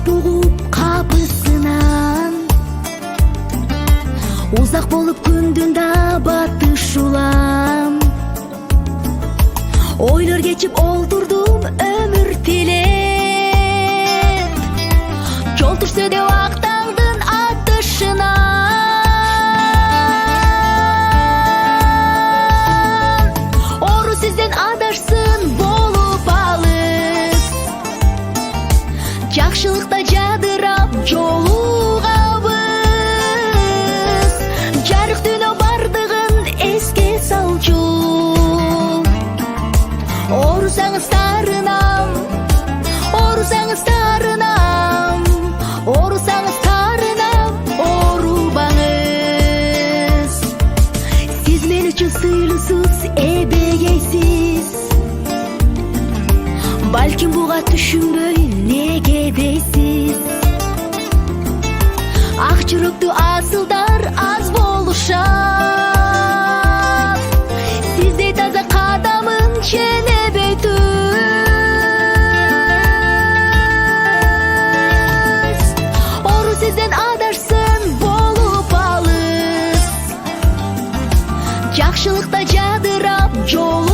бугуп капысынан, узак болуп күндүн да батыш улам. Ойлор кечип олтурдум өмүр тилеп, жол түшсө деп актаңдын атышынан. Ору сизден адашсын болуп алыс, жакшылыкта жадырап жолугабыз. Жарык дүйнө бардыгын эске салчу, орусаңыз тарынам, орусаңыз тарынам, орусаңыз тарынам, орубаңыз. Сиз мен үчүн сыйлуусуз, эбегейсиз, балким буга түшүнбөй неге дейсиз. Ак жүрөктүү асылдар аз болушат, сиздей таза кадамын ченебей түз. Ору сизден адашсын болуп алыс, жакшылыкта жадырап жол